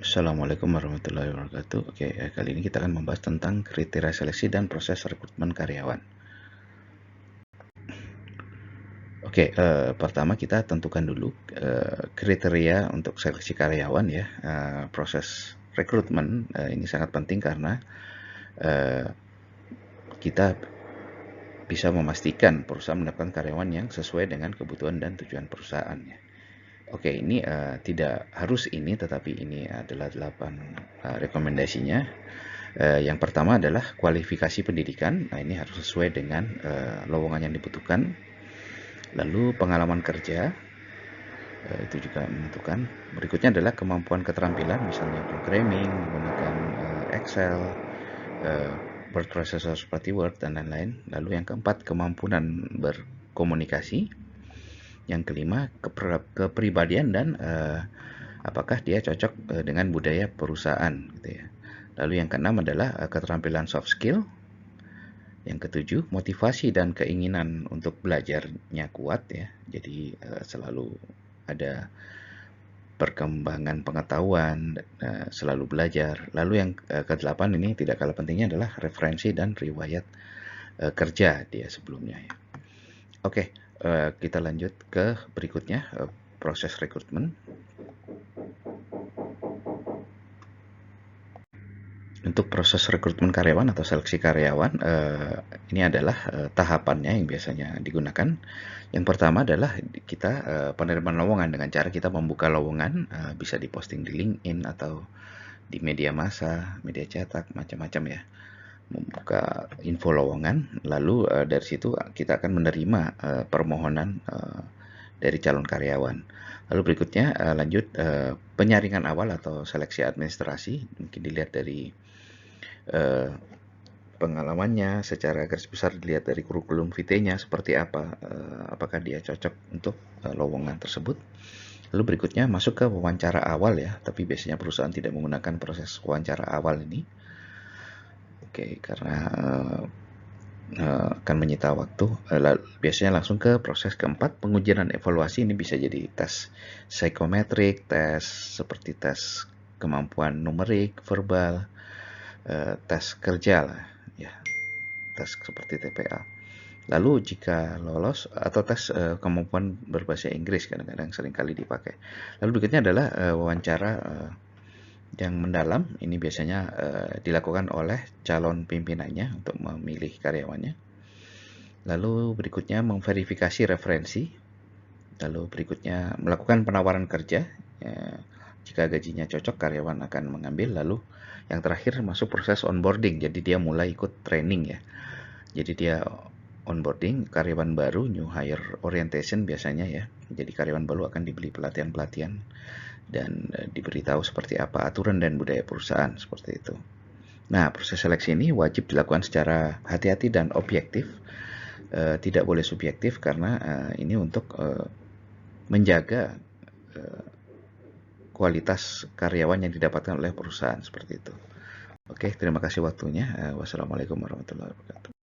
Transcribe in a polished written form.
Assalamualaikum warahmatullahi wabarakatuh. Oke, kali ini kita akan membahas tentang kriteria seleksi dan proses rekrutmen karyawan. Oke, pertama kita tentukan dulu kriteria untuk seleksi karyawan ya. Proses rekrutmen ini sangat penting karena kita bisa memastikan perusahaan mendapatkan karyawan yang sesuai dengan kebutuhan dan tujuan perusahaan ya. Oke, ini tidak harus ini, tetapi ini adalah 8 rekomendasinya. Yang pertama adalah kualifikasi pendidikan. Nah, ini harus sesuai dengan lowongan yang dibutuhkan. Lalu pengalaman kerja, itu juga menentukan. Berikutnya adalah kemampuan keterampilan, misalnya programming, menggunakan Excel, word processor seperti Word, dan lain-lain. Lalu yang keempat, kemampuan berkomunikasi. Yang kelima, kepribadian dan apakah dia cocok dengan budaya perusahaan gitu ya. Lalu yang keenam adalah keterampilan soft skill. Yang ketujuh, motivasi dan keinginan untuk belajarnya kuat ya. Jadi selalu ada perkembangan pengetahuan, selalu belajar. Lalu yang kedelapan ini tidak kalah pentingnya adalah referensi dan riwayat kerja dia sebelumnya ya. Oke, kita lanjut ke berikutnya, proses rekrutmen. Untuk proses rekrutmen karyawan atau seleksi karyawan, ini adalah tahapannya yang biasanya digunakan. Yang pertama adalah kita penerimaan lowongan dengan cara kita membuka lowongan, bisa diposting di LinkedIn atau di media massa, media cetak, macam-macam ya. Membuka info lowongan, lalu dari situ kita akan menerima permohonan dari calon karyawan. Lalu berikutnya lanjut penyaringan awal atau seleksi administrasi, mungkin dilihat dari pengalamannya, secara garis besar dilihat dari kurikulum vitae-nya seperti apa, apakah dia cocok untuk lowongan tersebut. Lalu berikutnya masuk ke wawancara awal ya, tapi biasanya perusahaan tidak menggunakan proses wawancara awal ini. Oke, karena akan menyita waktu. Biasanya langsung ke proses keempat, pengujian dan evaluasi. Ini bisa jadi tes psikometrik, tes seperti tes kemampuan numerik, verbal, tes kerja lah ya, tes seperti TPA. Lalu jika lolos atau tes kemampuan berbahasa Inggris kadang-kadang seringkali dipakai. Lalu berikutnya adalah wawancara yang mendalam. Ini biasanya dilakukan oleh calon pimpinannya untuk memilih karyawannya. Lalu berikutnya memverifikasi referensi. Lalu berikutnya melakukan penawaran kerja. Jika gajinya cocok, karyawan akan mengambil. Lalu yang terakhir masuk proses onboarding. Jadi dia mulai ikut training ya. Jadi dia onboarding karyawan baru, new hire orientation biasanya ya. Jadi karyawan baru akan diberi pelatihan-pelatihan dan diberitahu seperti apa aturan dan budaya perusahaan seperti itu. Nah, proses seleksi ini wajib dilakukan secara hati-hati dan objektif. Tidak boleh subjektif karena ini untuk menjaga kualitas karyawan yang didapatkan oleh perusahaan seperti itu. Oke, terima kasih waktunya. Wassalamualaikum warahmatullahi wabarakatuh.